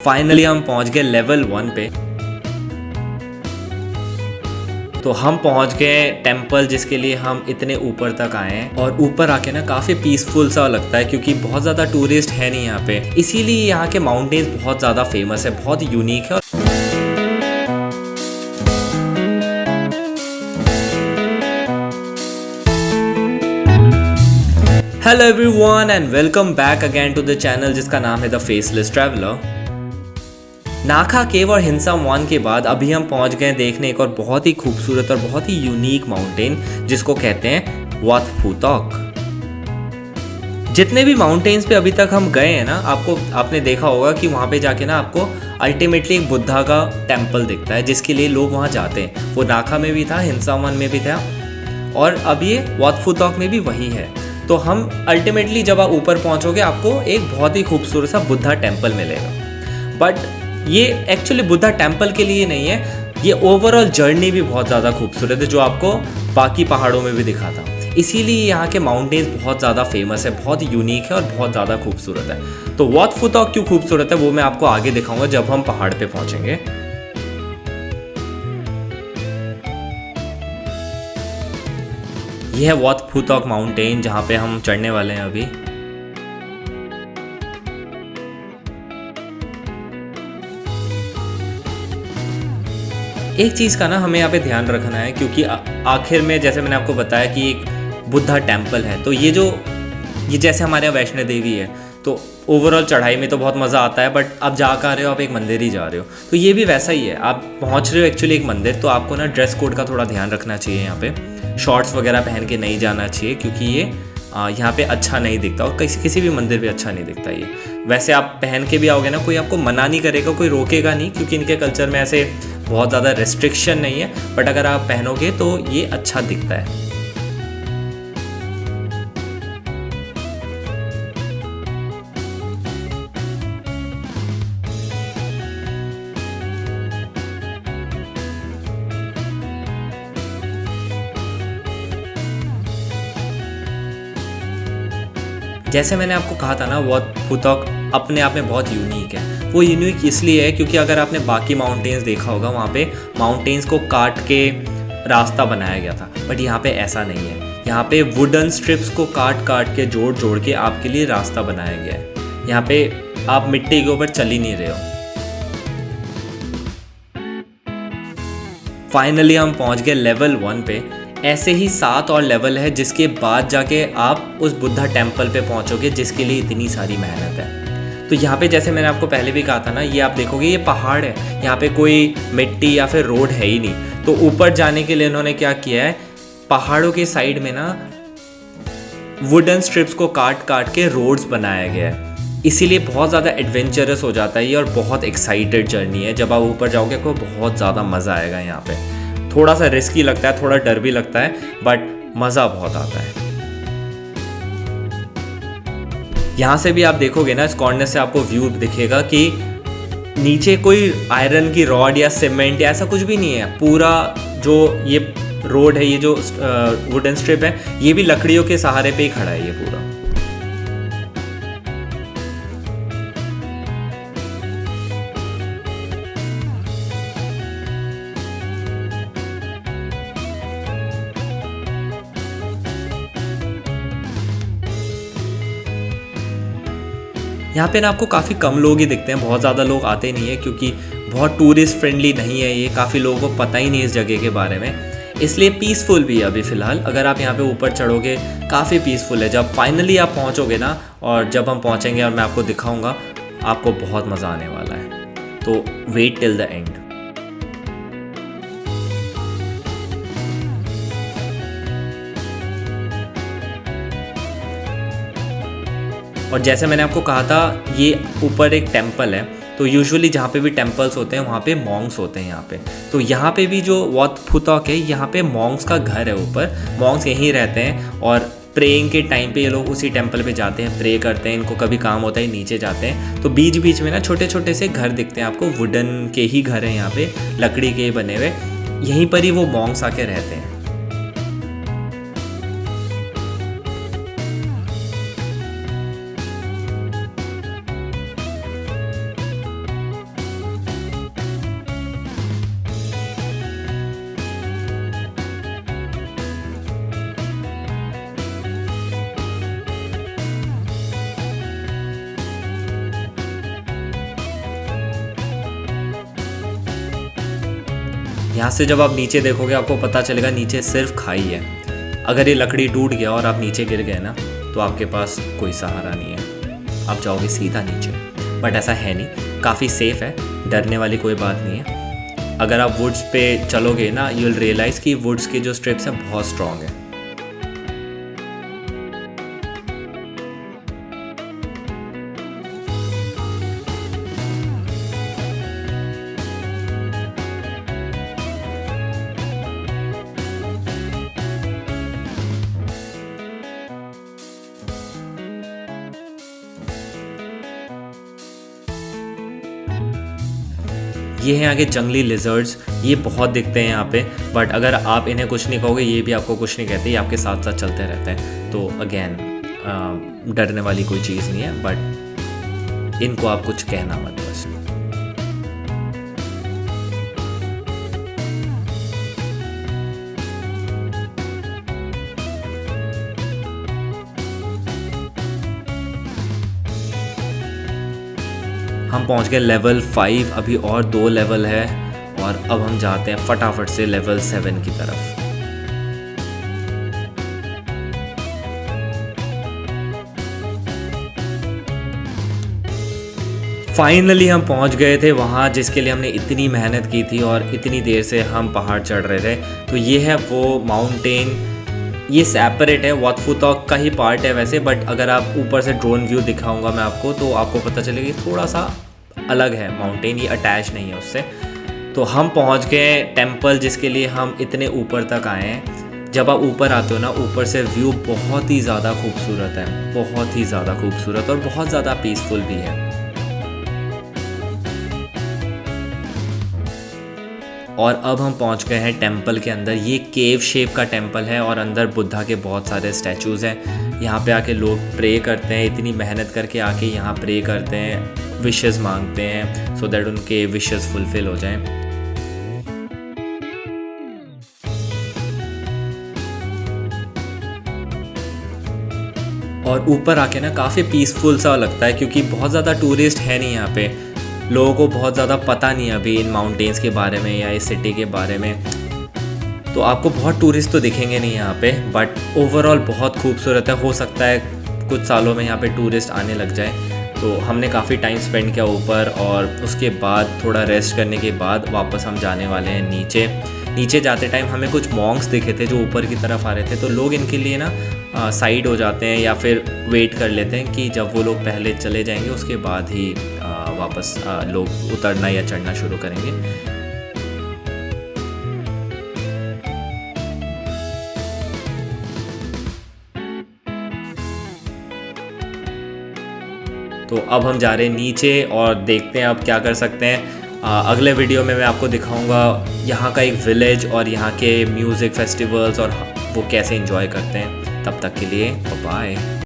Finally हम पहुंच गए लेवल 1 पे। तो हम पहुंच गए टेम्पल जिसके लिए हम इतने ऊपर तक आए हैं, और ऊपर आके ना काफ़ी पीसफुल सा लगता है क्योंकि बहुत ज़्यादा टूरिस्ट है नहीं यहाँ पे, इसीलिए यहाँ के माउंटेन्स बहुत ज़्यादा फेमस है, बहुत यूनिक है। Hello everyone and welcome back again to the channel जिसका नाम है द फेसलेस ट्रैवलर। नाखा केव और हिंसा वन के बाद अभी हम पहुंच गए देखने एक और बहुत ही खूबसूरत और बहुत ही यूनिक माउंटेन जिसको कहते हैं वाट फू तोक। जितने भी माउंटेन्स पे अभी तक हम गए हैं ना, आपने देखा होगा कि वहाँ पे जाके ना आपको अल्टीमेटली एक बुद्धा का टेम्पल दिखता है जिसके लिए लोग वहाँ जाते हैं। वो नाखा में भी था, हिंसा वन में भी था, और अब ये वाट फू तोक में भी वही है। तो हम अल्टीमेटली जब आप ऊपर पहुँचोगे आपको एक बहुत ही खूबसूरत सा बुद्धा टेम्पल मिलेगा। बट ये एक्चुअली बुद्धा टेम्पल के लिए नहीं है, ये ओवरऑल जर्नी भी बहुत ज़्यादा खूबसूरत है जो आपको बाकी पहाड़ों में भी दिखाता। इसीलिए यहाँ के माउंटेन्स बहुत ज़्यादा फेमस है, बहुत यूनिक है और बहुत ज़्यादा खूबसूरत है। तो वाट फू तोक क्यों खूबसूरत है वो मैं आपको आगे दिखाऊंगा जब हम पहाड़ पे पहुँचेंगे। यह है वाट फू तोक माउंटेन जहाँ पे हम चढ़ने वाले हैं अभी। एक चीज़ का ना हमें यहाँ पे ध्यान रखना है क्योंकि आखिर में जैसे मैंने आपको बताया कि एक बुद्धा टेम्पल है, तो ये जैसे हमारे यहाँ वैष्णो देवी है, तो ओवरऑल चढ़ाई में तो बहुत मज़ा आता है, बट आप जा कर रहे हो, आप एक मंदिर ही जा रहे हो, तो ये भी वैसा ही है। आप पहुँच रहे हो एक्चुअली एक मंदिर, तो आपको ना ड्रेस कोड का थोड़ा ध्यान रखना चाहिए। यहाँ पे शॉर्ट्स वगैरह पहन के नहीं जाना चाहिए क्योंकि ये यहाँ पे अच्छा नहीं दिखता, और किसी भी मंदिर पे अच्छा नहीं दिखता ये। वैसे आप पहन के भी आओगे ना, कोई आपको मना नहीं करेगा, कोई रोकेगा नहीं, क्योंकि इनके कल्चर में ऐसे बहुत ज़्यादा रेस्ट्रिक्शन नहीं है। बट अगर आप पहनोगे तो ये अच्छा दिखता है। जैसे मैंने आपको कहा था ना, वाट फू तोक अपने आप में बहुत यूनिक है। वो यूनिक इसलिए है क्योंकि अगर आपने बाकी माउंटेन्स देखा होगा, वहाँ पे माउंटेन्स को काट के रास्ता बनाया गया था, बट यहाँ पे ऐसा नहीं है। यहाँ पे वुडन स्ट्रिप्स को काट काट के जोड़ के आपके लिए रास्ता बनाया गया है। यहाँ पे आप मिट्टी के ऊपर चल ही नहीं रहे हो। फाइनली हम पहुँच गए लेवल 1 पे। ऐसे ही 7 और लेवल है जिसके बाद जाके आप उस बुद्धा टेम्पल पे पहुंचोगे जिसके लिए इतनी सारी मेहनत है। तो यहाँ पे जैसे मैंने आपको पहले भी कहा था ना, ये आप देखोगे ये पहाड़ है, यहाँ पे कोई मिट्टी या फिर रोड है ही नहीं। तो ऊपर जाने के लिए इन्होंने क्या किया है, पहाड़ों के साइड में ना वुडन स्ट्रिप्स को काट काट के रोड्स बनाया गया है। इसीलिए बहुत ज़्यादा एडवेंचरस हो जाता है ये, और बहुत एक्साइटेड जर्नी है। जब आप ऊपर जाओगे आपको बहुत ज़्यादा मज़ा आएगा। यहाँ पे थोड़ा सा रिस्की लगता है, थोड़ा डर भी लगता है, बट मज़ा बहुत आता है। यहाँ से भी आप देखोगे ना, इस कॉर्नर से आपको व्यू दिखेगा कि नीचे कोई आयरन की रॉड या सीमेंट या ऐसा कुछ भी नहीं है। पूरा जो ये रोड है, ये जो वुडन स्ट्रिप है, ये भी लकड़ियों के सहारे पे ही खड़ा है ये पूरा। यहाँ पे ना आपको काफ़ी कम लोग ही दिखते हैं, बहुत ज़्यादा लोग आते नहीं है क्योंकि बहुत टूरिस्ट फ्रेंडली नहीं है ये। काफ़ी लोगों को पता ही नहीं इस जगह के बारे में, इसलिए पीसफुल भी है अभी फ़िलहाल। अगर आप यहाँ पे ऊपर चढ़ोगे काफ़ी पीसफुल है। जब फाइनली आप पहुँचोगे ना, और जब हम पहुँचेंगे और मैं आपको दिखाऊँगा, आपको बहुत मज़ा आने वाला है। तो वेट टिल द एंड। और जैसे मैंने आपको कहा था, ये ऊपर एक टेम्पल है। तो यूजुअली जहाँ पे भी टेम्पल्स होते हैं वहाँ पे मॉन्क्स होते हैं यहाँ पे। तो यहाँ पे भी जो वाट फू तोक है, यहाँ पे मॉन्क्स का घर है ऊपर। मॉन्क्स यहीं रहते हैं, और प्रेइंग के टाइम पे ये लोग उसी टेम्पल पे जाते हैं, प्रे करते हैं। इनको कभी काम होता है नीचे जाते हैं। तो बीच बीच में ना छोटे छोटे से घर दिखते हैं आपको, वुडन के ही घर हैं यहाँ पे, लकड़ी के बने हुए। यहीं पर ही वो मॉन्क्स आके रहते हैं। यहाँ से जब आप नीचे देखोगे आपको पता चलेगा नीचे सिर्फ खाई है। अगर ये लकड़ी टूट गया और आप नीचे गिर गए ना तो आपके पास कोई सहारा नहीं है, आप जाओगे सीधा नीचे। बट ऐसा है नहीं, काफ़ी सेफ़ है, डरने वाली कोई बात नहीं है। अगर आप वुड्स पे चलोगे ना यू विल रियलाइज़ कि वुड्स के जो स्ट्रिप्स हैं बहुत स्ट्रॉन्ग है। ये हैं आगे जंगली लिजर्ड्स, ये बहुत दिखते हैं यहाँ पे। बट अगर आप इन्हें कुछ नहीं कहोगे ये भी आपको कुछ नहीं कहते, ये आपके साथ साथ चलते रहते हैं। तो अगेन डरने वाली कोई चीज़ नहीं है, बट इनको आप कुछ कहना मत बस। हम पहुंच गए लेवल 5, अभी और 2 लेवल है और अब हम जाते हैं फटाफट से लेवल 7 की तरफ। फाइनली हम पहुंच गए थे वहाँ जिसके लिए हमने इतनी मेहनत की थी और इतनी देर से हम पहाड़ चढ़ रहे थे। तो ये है वो माउंटेन, ये सेपरेट है, वाट फू तौक का ही पार्ट है वैसे। बट अगर आप ऊपर से ड्रोन व्यू दिखाऊंगा मैं आपको तो आपको पता चलेगा कि थोड़ा सा अलग है माउंटेन, ये अटैच नहीं है उससे। तो हम पहुंच गए टेंपल जिसके लिए हम इतने ऊपर तक आए हैं। जब आप ऊपर आते हो ना ऊपर से व्यू बहुत ही ज़्यादा खूबसूरत है, बहुत ही ज़्यादा खूबसूरत और बहुत ज़्यादा पीसफुल भी है। और अब हम पहुंच गए हैं टेंपल के अंदर। ये केव शेप का टेंपल है और अंदर बुद्धा के बहुत सारे स्टैचूज़ हैं। यहाँ पे आके लोग प्रे करते हैं, इतनी मेहनत करके आके यहाँ प्रे करते हैं, विशेस मांगते हैं सो दैट उनके विशेस फुलफिल हो जाएं। और ऊपर आके ना काफ़ी पीसफुल सा लगता है क्योंकि बहुत ज़्यादा टूरिस्ट है नहीं यहाँ पे, लोगों को बहुत ज़्यादा पता नहीं है अभी इन माउंटेन्स के बारे में या इस सिटी के बारे में। तो आपको बहुत टूरिस्ट तो दिखेंगे नहीं यहाँ पे, बट ओवरऑल बहुत खूबसूरत है। हो सकता है कुछ सालों में यहाँ पे टूरिस्ट आने लग जाए। तो हमने काफ़ी टाइम स्पेंड किया ऊपर और उसके बाद थोड़ा रेस्ट करने के बाद वापस हम जाने वाले हैं नीचे। नीचे जाते टाइम हमें कुछ मॉन्क्स दिखे थे जो ऊपर की तरफ आ रहे थे। तो लोग इनके लिए ना साइड हो जाते हैं या फिर वेट कर लेते हैं कि जब वो लोग पहले चले जाएंगे उसके बाद ही वापस लोग उतरना या चढ़ना शुरू करेंगे। तो अब हम जा रहे हैं नीचे और देखते हैं अब क्या कर सकते हैं। अगले वीडियो में मैं आपको दिखाऊंगा यहाँ का एक विलेज और यहाँ के म्यूज़िक फेस्टिवल्स और वो कैसे एंजॉय करते हैं। तब तक के लिए बाय।